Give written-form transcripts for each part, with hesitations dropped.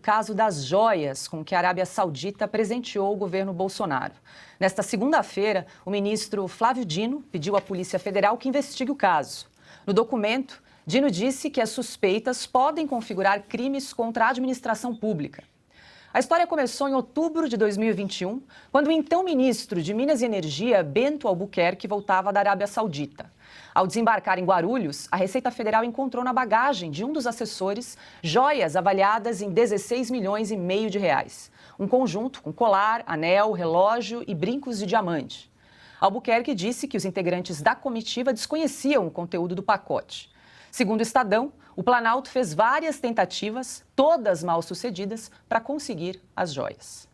Caso das joias com que a Arábia Saudita presenteou o governo Bolsonaro. Nesta segunda-feira, o ministro Flávio Dino pediu à Polícia Federal que investigue o caso. No documento, Dino disse que as suspeitas podem configurar crimes contra a administração pública. A história começou em outubro de 2021, quando o então ministro de Minas e Energia, Bento Albuquerque, voltava da Arábia Saudita. Ao desembarcar em Guarulhos, a Receita Federal encontrou na bagagem de um dos assessores joias avaliadas em 16 milhões e meio de reais. Um conjunto com colar, anel, relógio e brincos de diamante. Albuquerque disse que os integrantes da comitiva desconheciam o conteúdo do pacote. Segundo o Estadão, o Planalto fez várias tentativas, todas mal sucedidas, para conseguir as joias.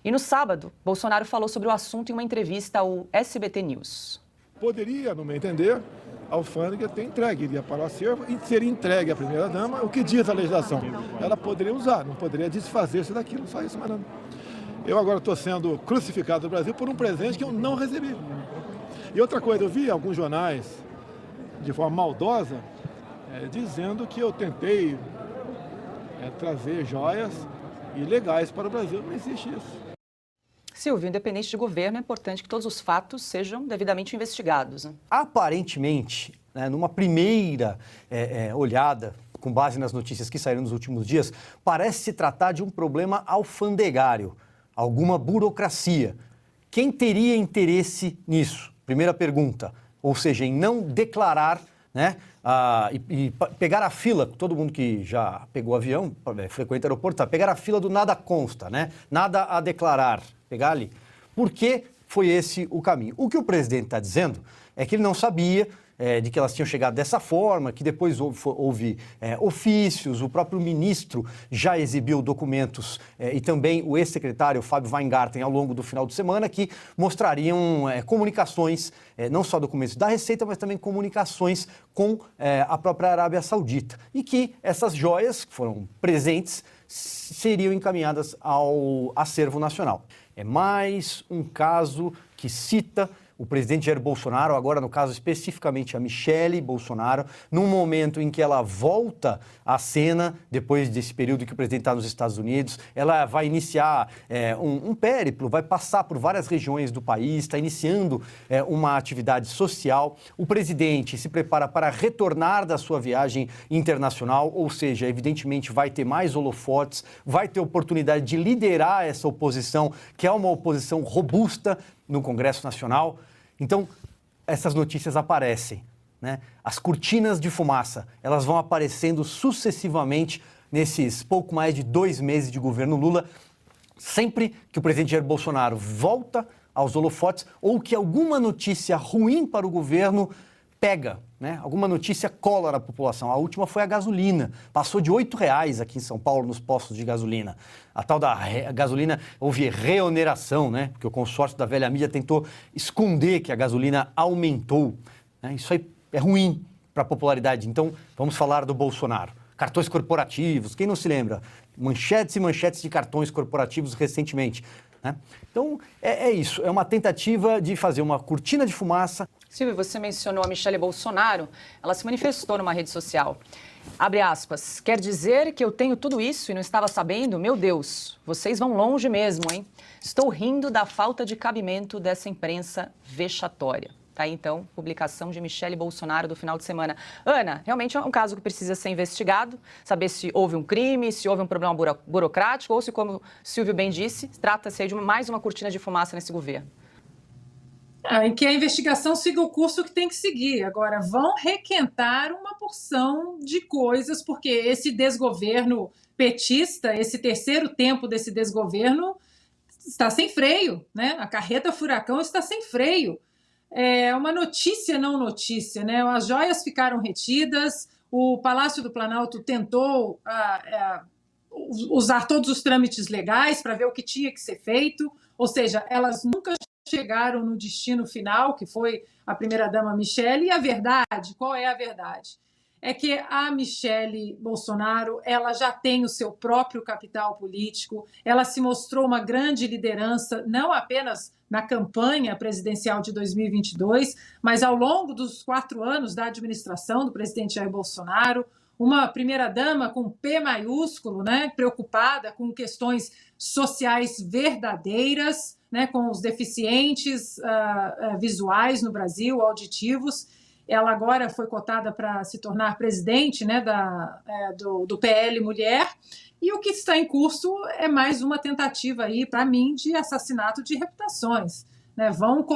E no sábado, Bolsonaro falou sobre o assunto em uma entrevista ao SBT News. Poderia, no meu entender, a alfândega ter entregue, iria para o acervo e seria entregue à primeira-dama, o que diz a legislação. Ela poderia usar, não poderia desfazer-se daquilo, só isso, mas não. Eu agora estou sendo crucificado no Brasil por um presente que eu não recebi. E outra coisa, eu vi alguns jornais, de forma maldosa, dizendo que eu tentei trazer joias ilegais para o Brasil. Não existe isso. Silvio, independente de governo, é importante que todos os fatos sejam devidamente investigados, né? Aparentemente, numa primeira olhada, com base nas notícias que saíram nos últimos dias, parece se tratar de um problema alfandegário, alguma burocracia. Quem teria interesse nisso? Primeira pergunta, ou seja, em não declarar, e pegar a fila, todo mundo que já pegou avião, frequenta aeroporto, pegar a fila do nada consta, nada a declarar, pegar ali. Por que foi esse o caminho? O que o presidente está dizendo é que ele não sabia de que elas tinham chegado dessa forma, que depois houve ofícios, o próprio ministro já exibiu documentos e também o ex-secretário Fábio Weingarten ao longo do final de semana que mostrariam comunicações, não só documentos da Receita, mas também comunicações com a própria Arábia Saudita e que essas joias, que foram presentes, seriam encaminhadas ao acervo nacional. É mais um caso que cita o presidente Jair Bolsonaro, agora no caso especificamente a Michele Bolsonaro, num momento em que ela volta à cena, depois desse período que o presidente está nos Estados Unidos, ela vai iniciar um périplo, vai passar por várias regiões do país, está iniciando uma atividade social. O presidente se prepara para retornar da sua viagem internacional, ou seja, evidentemente vai ter mais holofotes, vai ter oportunidade de liderar essa oposição, que é uma oposição robusta no Congresso Nacional. Então, essas notícias aparecem, As cortinas de fumaça, elas vão aparecendo sucessivamente nesses pouco mais de 2 meses de governo Lula, sempre que o presidente Jair Bolsonaro volta aos holofotes ou que alguma notícia ruim para o governo pega, Alguma notícia cola na população. A última foi a gasolina. Passou de R$ 8,00 aqui em São Paulo nos postos de gasolina. A tal da gasolina, houve reoneração, Porque o consórcio da velha mídia tentou esconder que a gasolina aumentou. Isso aí é ruim para a popularidade. Então, vamos falar do Bolsonaro. Cartões corporativos, quem não se lembra? Manchetes e manchetes de cartões corporativos recentemente. Então, é isso. É uma tentativa de fazer uma cortina de fumaça. Silvio, você mencionou a Michele Bolsonaro. Ela se manifestou numa rede social. Abre aspas. Quer dizer que eu tenho tudo isso e não estava sabendo? Meu Deus, vocês vão longe mesmo, hein? Estou rindo da falta de cabimento dessa imprensa vexatória. Tá aí, então, publicação de Michele Bolsonaro do final de semana. Ana, realmente é um caso que precisa ser investigado, saber se houve um crime, se houve um problema burocrático ou se, como Silvio bem disse, trata-se aí de mais uma cortina de fumaça nesse governo. Em que a investigação siga o curso que tem que seguir. Agora, vão requentar uma porção de coisas, porque esse desgoverno petista, esse terceiro tempo desse desgoverno, está sem freio, A carreta furacão está sem freio. É uma notícia não notícia, As joias ficaram retidas, o Palácio do Planalto tentou usar todos os trâmites legais para ver o que tinha que ser feito, ou seja, elas nunca chegaram no destino final, que foi a primeira-dama Michele, e a verdade, qual é a verdade? É que a Michele Bolsonaro, ela já tem o seu próprio capital político, ela se mostrou uma grande liderança, não apenas na campanha presidencial de 2022, mas ao longo dos 4 anos da administração do presidente Jair Bolsonaro, uma primeira-dama com P maiúsculo, né, preocupada com questões sociais verdadeiras, né, com os deficientes visuais no Brasil, auditivos. Ela agora foi cotada para se tornar presidente, né, do PL Mulher, e o que está em curso é mais uma tentativa aí, para mim, de assassinato de reputações. Né? Vão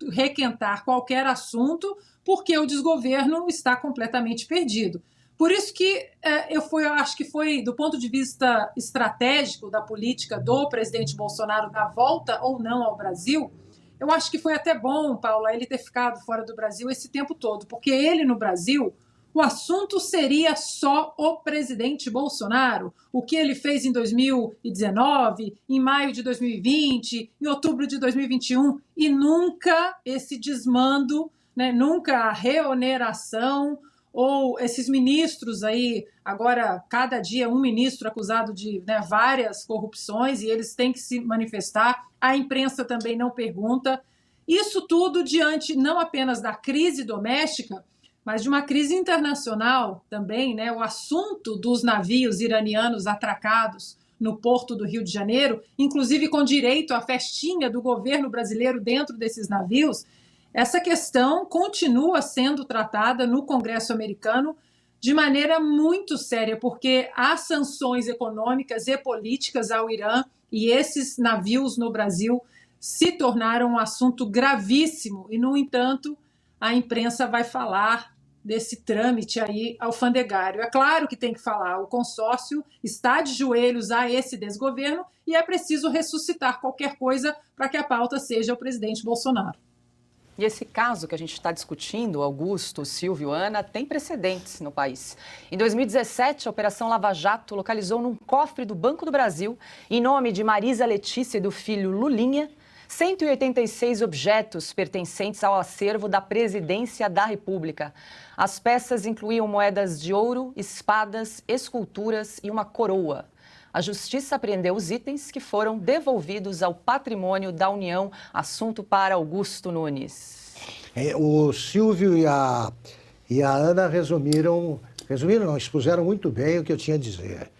requentar qualquer assunto, porque o desgoverno está completamente perdido. Por isso que eu acho que foi, do ponto de vista estratégico da política do presidente Bolsonaro, da volta ou não ao Brasil, eu acho que foi até bom, Paula, ele ter ficado fora do Brasil esse tempo todo, porque ele no Brasil, o assunto seria só o presidente Bolsonaro, o que ele fez em 2019, em maio de 2020, em outubro de 2021, e nunca esse desmando, né, nunca a reoneração, ou esses ministros aí, agora cada dia um ministro acusado de, né, várias corrupções, e eles têm que se manifestar, a imprensa também não pergunta. Isso tudo diante não apenas da crise doméstica, mas de uma crise internacional também, né? O assunto dos navios iranianos atracados no porto do Rio de Janeiro, inclusive com direito à festinha do governo brasileiro dentro desses navios, essa questão continua sendo tratada no Congresso americano de maneira muito séria, porque há sanções econômicas e políticas ao Irã, e esses navios no Brasil se tornaram um assunto gravíssimo, e, no entanto, a imprensa vai falar desse trâmite aí alfandegário. É claro que tem que falar, o consórcio está de joelhos a esse desgoverno e é preciso ressuscitar qualquer coisa para que a pauta seja o presidente Bolsonaro. E esse caso que a gente está discutindo, Augusto, Silvio, Ana, tem precedentes no país. Em 2017, a Operação Lava Jato localizou num cofre do Banco do Brasil, em nome de Marisa Letícia e do filho Lulinha, 186 objetos pertencentes ao acervo da Presidência da República. As peças incluíam moedas de ouro, espadas, esculturas e uma coroa. A Justiça apreendeu os itens que foram devolvidos ao patrimônio da União. Assunto para Augusto Nunes. O Silvio e a Ana expuseram muito bem o que eu tinha a dizer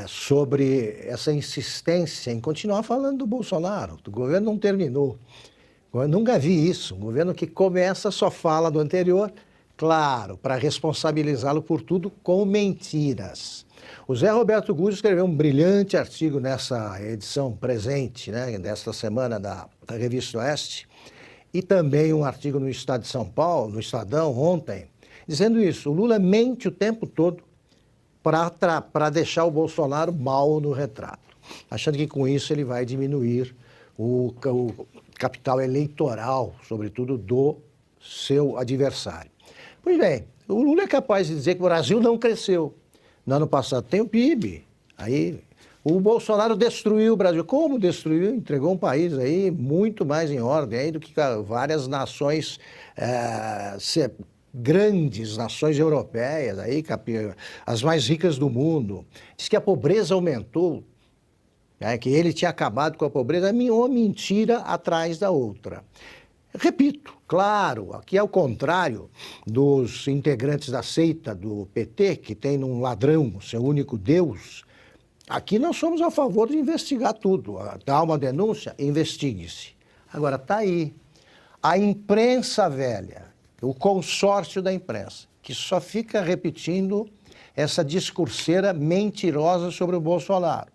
sobre essa insistência em continuar falando do Bolsonaro. O governo não terminou. Eu nunca vi isso. Um governo que começa só fala do anterior, claro, para responsabilizá-lo por tudo com mentiras. O Zé Roberto Guzzo escreveu um brilhante artigo nessa edição presente, né, desta semana da Revista Oeste, e também um artigo no Estado de São Paulo, no Estadão, ontem, dizendo isso. O Lula mente o tempo todo para deixar o Bolsonaro mal no retrato, achando que com isso ele vai diminuir o capital eleitoral, sobretudo do seu adversário. Pois bem, o Lula é capaz de dizer que o Brasil não cresceu. No ano passado tem o PIB, aí o Bolsonaro destruiu o Brasil. Como destruiu? Entregou um país aí muito mais em ordem aí do que várias nações, grandes nações europeias, aí, as mais ricas do mundo. Diz que a pobreza aumentou, né, que ele tinha acabado com a pobreza, uma mentira atrás da outra. Repito, claro, aqui é o contrário dos integrantes da seita do PT, que tem num ladrão seu único Deus. Aqui nós somos a favor de investigar tudo. Dá uma denúncia, investigue-se. Agora, está aí a imprensa velha, o consórcio da imprensa, que só fica repetindo essa discurseira mentirosa sobre o Bolsonaro.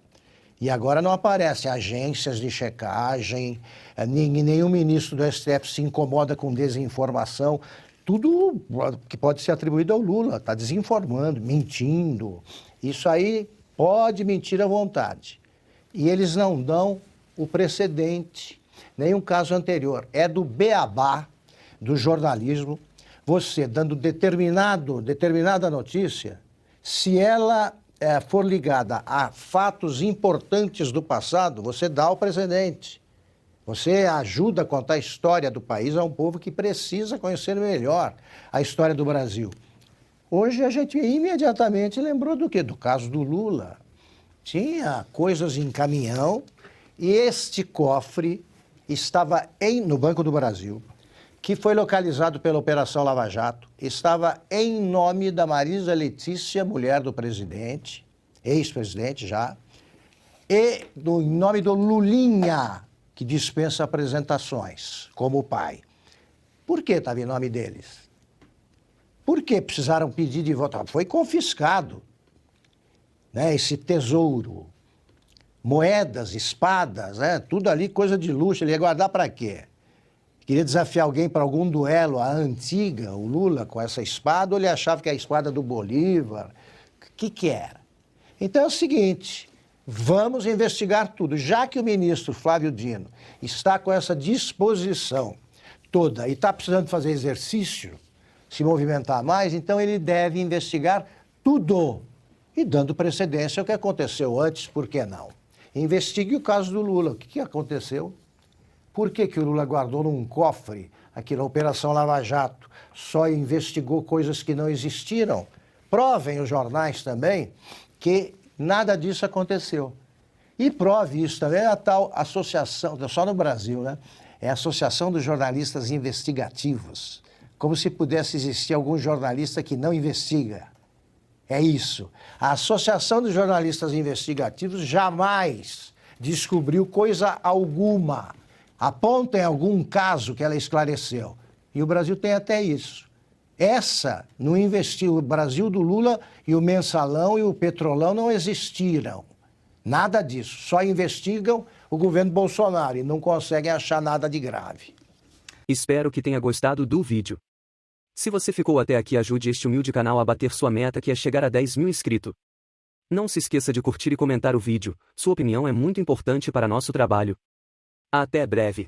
E agora não aparecem agências de checagem, nenhum ministro do STF se incomoda com desinformação. Tudo que pode ser atribuído ao Lula, está desinformando, mentindo. Isso aí pode mentir à vontade. E eles não dão o precedente, nem um caso anterior. É do beabá do jornalismo, você dando determinada notícia, se ela for ligada a fatos importantes do passado, você dá o precedente. Você ajuda a contar a história do país a um povo que precisa conhecer melhor a história do Brasil. Hoje a gente imediatamente lembrou do quê? Do caso do Lula. Tinha coisas em caminhão e este cofre estava no Banco do Brasil. que foi localizado pela Operação Lava Jato, estava em nome da Marisa Letícia, mulher do presidente, ex-presidente já, e em nome do Lulinha, que dispensa apresentações, como pai. Por que estava em nome deles? Por que precisaram pedir de volta? Foi confiscado, né, esse tesouro. Moedas, espadas, tudo ali coisa de luxo. Ele ia guardar para quê? Queria desafiar alguém para algum duelo, a antiga, o Lula, com essa espada, ou ele achava que é a espada do Bolívar? O que era? Então é o seguinte, vamos investigar tudo. Já que o ministro Flávio Dino está com essa disposição toda e está precisando fazer exercício, se movimentar mais, então ele deve investigar tudo. E dando precedência ao que aconteceu antes, por que não? Investigue o caso do Lula. O que aconteceu? Por que o Lula guardou num cofre aqui na Operação Lava Jato? Só investigou coisas que não existiram. Provem os jornais também que nada disso aconteceu. E prove isso também a tal associação, só no Brasil, né? É a Associação dos Jornalistas Investigativos. Como se pudesse existir algum jornalista que não investiga. É isso. A Associação dos Jornalistas Investigativos jamais descobriu coisa alguma. Apontem algum caso que ela esclareceu. E o Brasil tem até isso. Essa não investiu. O Brasil do Lula e o Mensalão e o Petrolão não existiram. Nada disso. Só investigam o governo Bolsonaro e não conseguem achar nada de grave. Espero que tenha gostado do vídeo. Se você ficou até aqui, ajude este humilde canal a bater sua meta, que é chegar a 10 mil inscritos. Não se esqueça de curtir e comentar o vídeo, sua opinião é muito importante para nosso trabalho. Até breve.